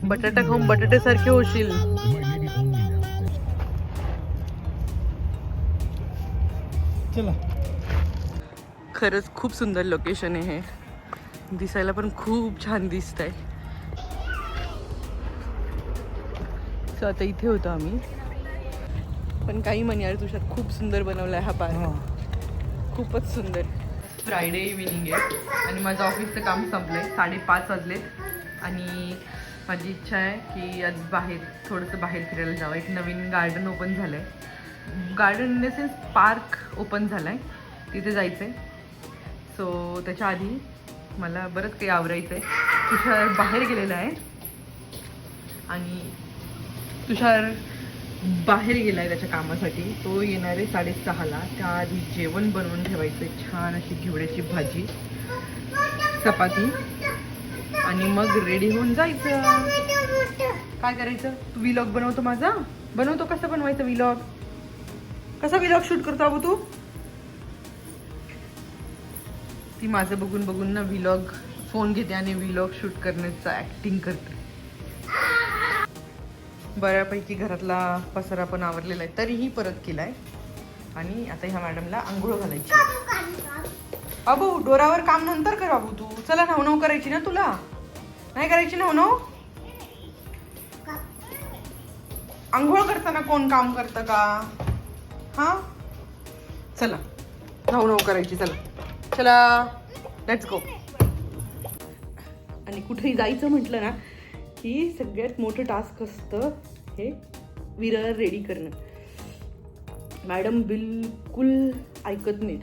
बटाटा खाऊन बटाटे सारखे होशील. चला. खरंच खूप सुंदर लोकेशन आहे हे. दिसायला पण खूप छान दिसत आहे. सो आता इथे होतो आम्ही. पण काही म्हणे यार तुषार खूप सुंदर बनवलाय हा पार्क. खूपच सुंदर. फ्रायडे इव्हिनिंग आहे आणि माझं ऑफिसचं काम संपलंय. 5:30 वाजलेत आणि माझी इच्छा आहे की आज बाहेर थोडंसं बाहेर फिरायला जावं. एक नवीन गार्डन ओपन झालं आहे. Garden in the sense park open झाला आहे, तिथे जायचं आहे. सो त्याच्या आधी मला बरंच काही आवरायचं आहे. तुषार बाहेर गेलेला आहे आणि तुषार बाहेर गेला आहे त्याच्या कामासाठी. तो येणार आहे 6:30ला. त्याआधी जेवण बनवून ठेवायचं आहे. छान अशी घेवड्याची भाजी, चपाती आणि मग रेडी होऊन जायचं. काय करायचं? तू व्लॉग बनवतो माझा? बनवतो. कसं बनवायचं व्लॉग? कसा व्लॉग शूट करतो अबू तू? ती माझं बघून बघून ना व्लॉग फोन घेते आणि व्लॉग शूट करण्याचं ॲक्टिंग करते. बऱ्यापैकी घरातला पसारा पण आवरलेला आहे, तरीही परत केलाय. आणि आता ह्या मॅडमला आंघोळ घालायची. बाबू डोरावर काम नंतर कर बाबू. तू चला नवनव करायची ना तुला? नाही करायची नवनव? आंघोळ करताना कोण काम करतं का? हा चला नवनव करायची. चला चला लेट्स गो. आणि कुठेही जायचं म्हटलं ना की सगळ्यात मोठं टास्क असतं हे विरळ रेडी करणं. मॅडम बिलकुल ऐकत नाहीत.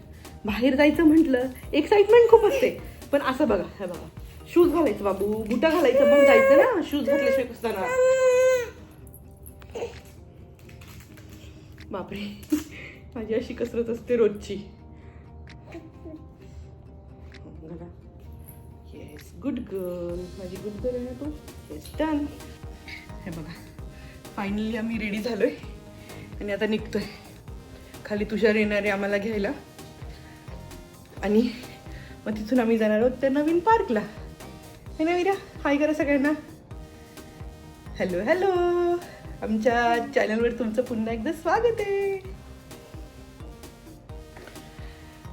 बाहेर जायचं म्हटलं एक्साइटमेंट खूप असते, पण असं बघा, हे बघा, शूज घालायचं बाबू, बुटा घालायचं, मग जायचं ना. शूज घातल्याशिवाय कसं जाणार? बापरे, माझी अशी कसरत असते रोजची. येस गुड गर्ल, माझी गुड गर्ल आहे ना तू. Yes done. हे बघा फायनली आम्ही रेडी झालोय आणि आता निघतोय. खाली तुषार येणार आहे आम्हाला घ्यायला आणि मग तिथून आम्ही जाणार आहोत त्या नवीन पार्कला. हे ना वीरा, हाय करा सगळ्यांना. हॅलो हॅलो, आमच्या चॅनलवर तुमचं पुन्हा एकदा स्वागत आहे.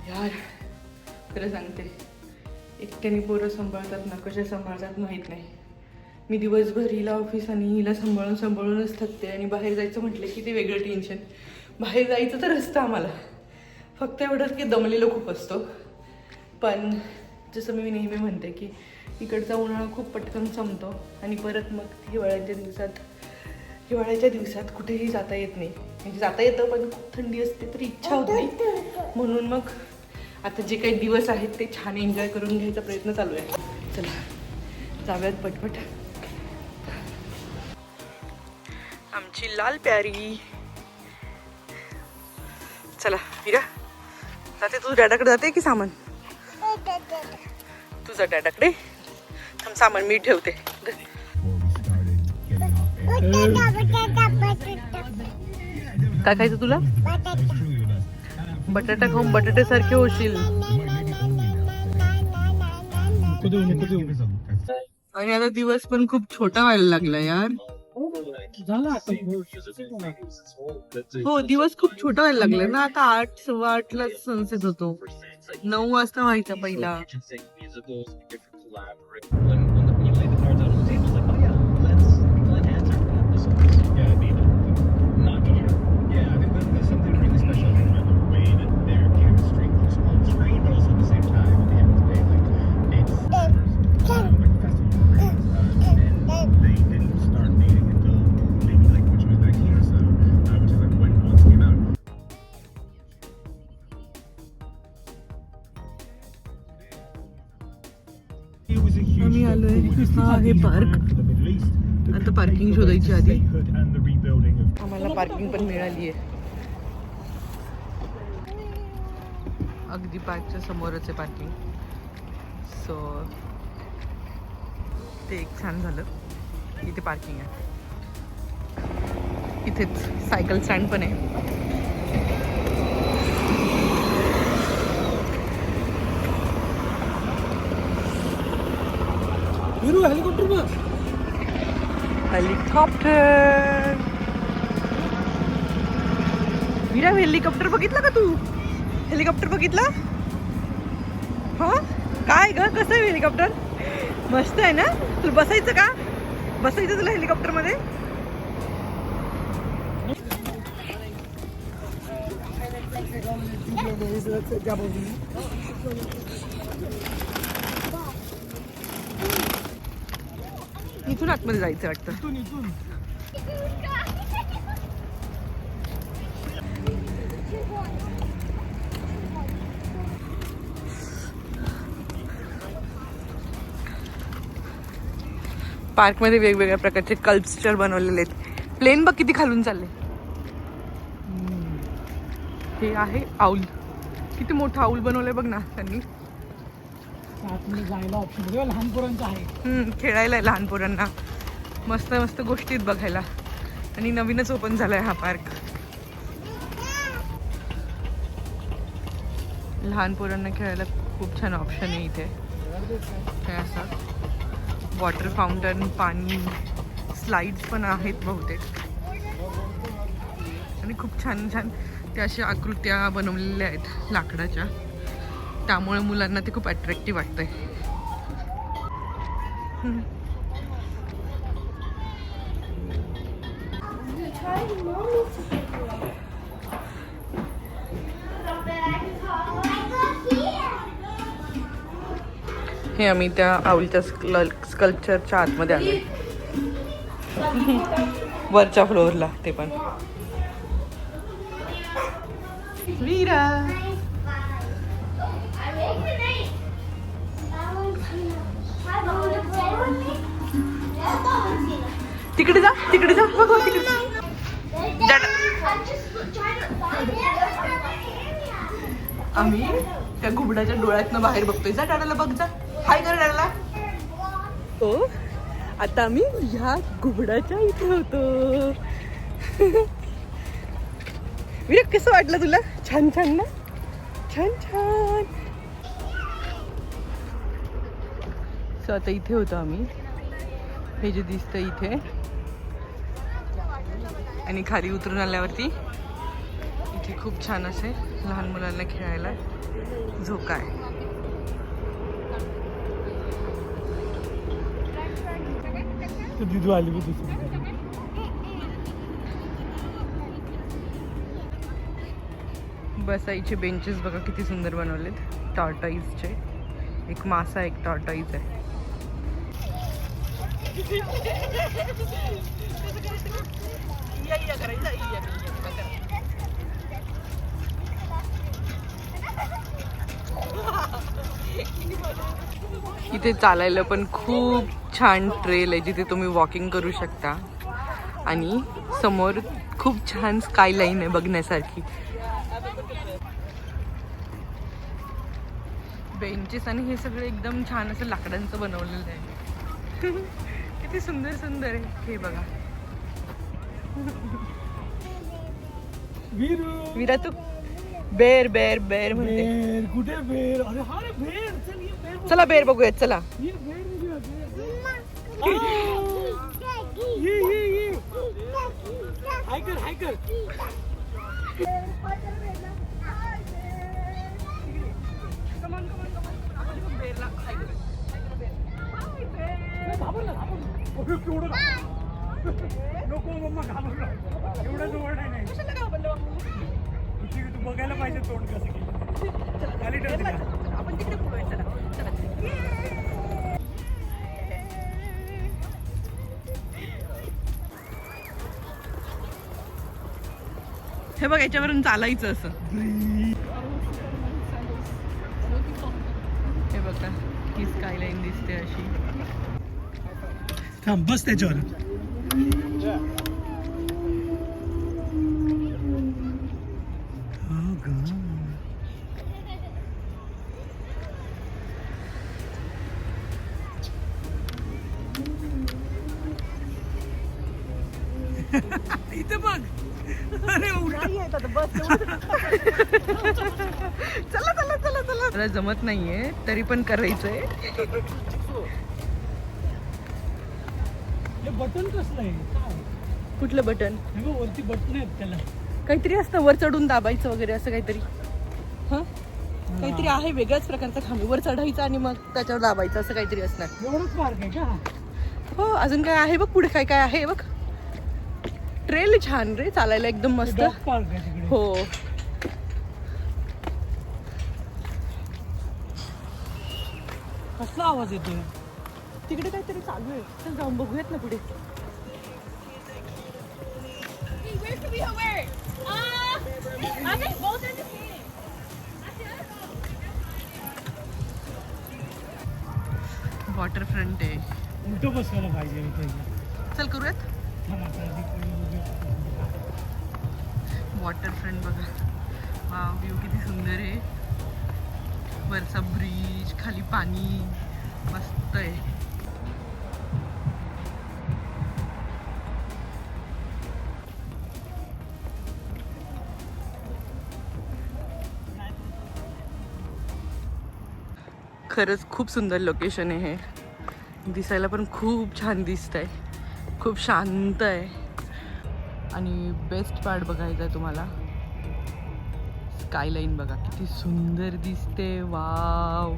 यार खरं सांगते, एकट्याने पोरं सांभाळतात ना, कशा सांभाळतात माहीत नाही. मी दिवसभर हिला ऑफिस आणि हिला सांभाळूनच थकते. आणि बाहेर जायचं म्हटलं की ते वेगळं टेन्शन. बाहेर जायचं तर असतं आम्हाला, फक्त एवढंच की दमलेलो खूप असतो. पण जसं मी नेहमी म्हणते की इकडचा उन्हाळा खूप पटकन संपतो आणि परत मग हिवाळ्याच्या दिवसात कुठेही जाता येत नाही. म्हणजे जाता येतं पण खूप थंडी असते तर इच्छा होत नाही. म्हणून मग आता जे काही दिवस आहेत ते छान एन्जॉय करून घ्यायचा प्रयत्न चालू आहे. चला जाऊयात पटपट. आमची लाल प्यारी. चला वीरा, जाते तू डॅडाकडे जाते की सामान? तुझा डॅडाकडे सामान मी ठेवते. काय खायचं तुला? बटाटा खाऊन बटाटे सारखे होशील. आणि आता दिवस पण खूप छोटा व्हायला लागला यार. हो दिवस खूप छोटा व्हायला लागला ना. आता 8, 8:15 सनसेट होतो. 9 वाजता व्हायचा पहिला. आम्ही आलोय. हा आहे पार्क. आता पार्किंग शोधायची आधी. आम्हाला पार्किंग पण मिळाली आहे. अगदी पार्कच्या समोरच आहे पार्किंग. सो ते एक छान झालं. इथे पार्किंग आहे. इथेच सायकल स्टँड पण आहे. Helicopter helicopter. मीरा हेलिकॉप्टर बघितलं का तू? हेलिकॉप्टर बघितलं? हा काय ग, कसं आहे हेलिकॉप्टर? मस्त आहे ना. तुला बसायचं का? बसायचं तुला हेलिकॉप्टर मध्ये? इथून आतमध्ये जायचं वाटतं. इथून पार्क मध्ये वेगवेगळ्या प्रकारचे कल्चर बनवलेले आहेत. प्लेन बघ किती खालून चालले. हे आहे आऊल. किती मोठा आऊल बनवलंय बघ ना त्यांनी. आतमध्ये जायला ऑप्शन लहान पोरांचं आहे. खेळायला आहे लहान पोरांना. मस्त मस्त गोष्टी आहेत बघायला. आणि नवीनच ओपन झालाय हा पार्क. लहान पोरांना खेळायला खूप छान ऑप्शन आहे इथे. हे असं वॉटर फाउंटन, पाणी, स्लाइड्स पण आहेत बहुतेक. आणि खूप छान छान त्या अशा आकृत्या बनवलेल्या आहेत लाकडाच्या. त्यामुळे मुलांना ते खूप अट्रॅक्टिव्ह वाटतंय. हे आम्ही त्या आऊलच्या स्कल्पचरच्या आतमध्ये आलोय. वरच्या फ्लोअरला ते पण. वीरा तिकडे जा, तिकडे जा, बघ तिकडे. आम्ही त्या घुबडाच्या डोळ्यातनं बाहेर बघतोय. जा डाडाला बघ, जा हाय कर डाडाला. हो आता आम्ही ह्या घुबडाच्या इथे होतो. विराट कसं वाटलं तुला? छान छान ना, छान छान. सो आता इथे होतो आम्ही. हे जे दिसतं इथे. आणि खाली उतरून आल्यावरती इथे खूप छान असे लहान मुलांना खेळायला झोका आहे. दिदू आली की दुसरी. बसायचे बेंचेस बघा किती सुंदर बनवलेत. टॉर्टॉइजचे. एक मासा, एक टॉर्टॉइज आहे. इथे चालायला पण खूप छान ट्रेल आहे जिथे तुम्ही वॉकिंग करू शकता. आणि समोर खूप छान स्कायलाईन आहे बघण्यासारखी. बेंचेस आणि हे सगळं एकदम छान असं लाकडांचं बनवलेलं आहे. किती सुंदर सुंदर आहे हे बघा. वीरा तू बेर बेर बेर म्हणते. बेर कुठे बेर? अरे हा रे बेर. चल ये बेर. चला बेर बघूयात चला. ये बेर ये हाय कर हाय कर. नको मम्मा घाबरला. एवढं जवळ नाही. तू बघायला पाहिजे तोंड कसं केलं. खाली ठेवते आपण तिकडे बोलूया. चला चला. हे बघ याच्यावरून चालायचं असं. हे बघा ही स्कायलाईन दिसते अशी. थांब बस त्याच्यावर. इथे बघ. अरे चला चला चला चला. मला जमत नाहीये तरी पण करायचंय. हे बटन कसलं आहे काय कुठलं बटन? हे बघ, वरती बटन आहेत त्याला. काहीतरी असतं वर चढून दाबायचं वगैरे असं काहीतरी. हां काहीतरी आहे वेगळ्याच प्रकारचा खांब, वर चढायचं आणि मग त्याच्यावर दाबायचं असं काहीतरी असणार. एवढंच पार्क आहे का? हो अजून काय आहे बघ पुढे, काय काय आहे बघ. ट्रेल छान रे, चालायला एकदम मस्त. डॉग पार्क आहे तिकडे. हो कसला आवाज येतोय? तिकडे काहीतरी चालू आहे, चल जाऊन बघूयात ना पुढे. वॉटरफ्रंट आहे. उलटं बसवायला पाहिजे इथे. चल करूयात. थांब आता आधी पहिले बघूया. वॉटरफ्रंट बघा, वा व्ह्यू किती सुंदर आहे. वरचा ब्रिज, खाली पाणी, मस्त आहे. खरंच खूप सुंदर लोकेशन आहे हे, दिसायला पण खूप छान दिसत आहे, खूप शांत आहे. आणि बेस्ट पार्ट बघायचा आहे तुम्हाला, स्कायलाईन बघा किती सुंदर दिसते. वाव,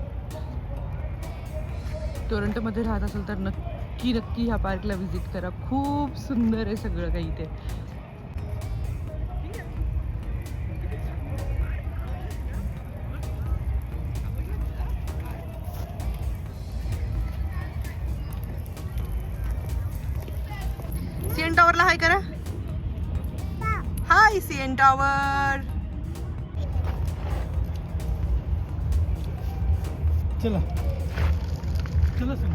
टोरंटोमध्ये राहत असेल तर नक्की नक्की ह्या पार्कला व्हिजिट करा. खूप सुंदर आहे सगळं काही इथे. सीएन टॉवरला हाय करा. हाय सीएन टॉवर. चला चला चला.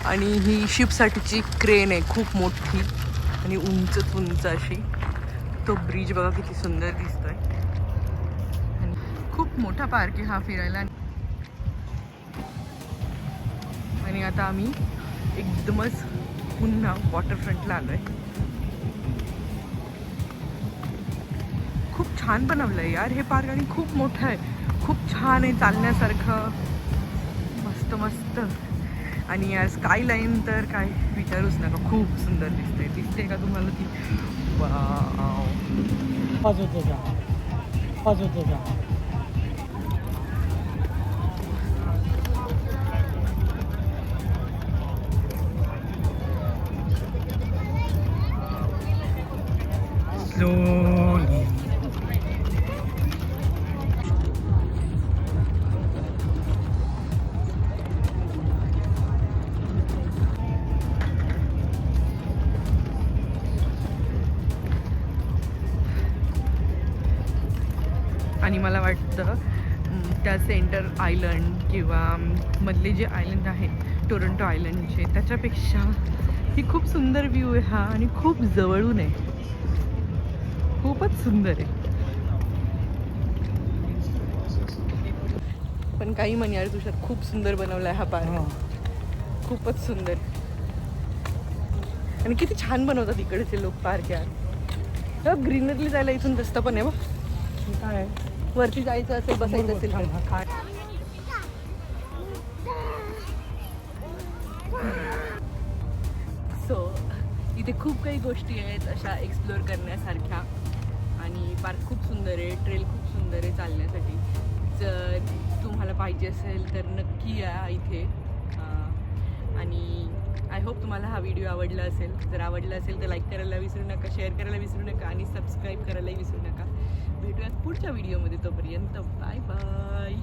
आणि ही शिपसाठीची क्रेन आहे, खूप मोठी आणि उंच उंच अशी. तो ब्रिज बघा किती सुंदर दिसतोय. आणि खूप मोठा पार्क आहे हा फिरायला. आणि आता आम्ही एकदमच पुन्हा वॉटरफ्रंटला आलोय. खूप छान बनवलंय यार हे पार्क, आणि खूप मोठं आहे, खूप छान आहे चालण्यासारखं, मस्त मस्त. आणि यार स्कायलाईन तर काय विचारूच नका, खूप सुंदर दिसते का तुम्हाला ती? वाव. वाजवतो जा, वाजवतो जा. Slowly. आणि मला वाटतं त्या सेंटर आयलंड किंवा मधले जे आयलंड आहेत टोरंटो आयलंडचे, त्याच्यापेक्षा ही खूप सुंदर व्ह्यू आहे हा, आणि खूप जवळून आहे, खूपच सुंदर आहे. पण काही म्हण यार तुषार, खूप सुंदर बनवलाय हा पार्क, खूपच सुंदर. आणि किती छान बनवतात इकडचे लोक पार्क यार. ग्रीनरी जायला इथून रस्ता पण आहे बघ. काय वरती जायचं असेल, बसायचं असेल तर. काय सो इथे खूप काही गोष्टी आहेत अशा एक्सप्लोअर करण्यासारख्या. आणि पार्क खूप सुंदर आहे, ट्रेल खूप सुंदर आहे चालण्यासाठी. जर तुम्हाला पाहिजे असेल तर नक्की या इथे. आणि आय होप तुम्हाला हा व्हिडिओ आवडला असेल. जर आवडला असेल तर लाईक करायला विसरू नका, शेअर करायला विसरू नका, आणि सबस्क्राईब करायलाही विसरू नका. भेटूयात पुढच्या व्हिडिओमध्ये. तोपर्यंत बाय बाय.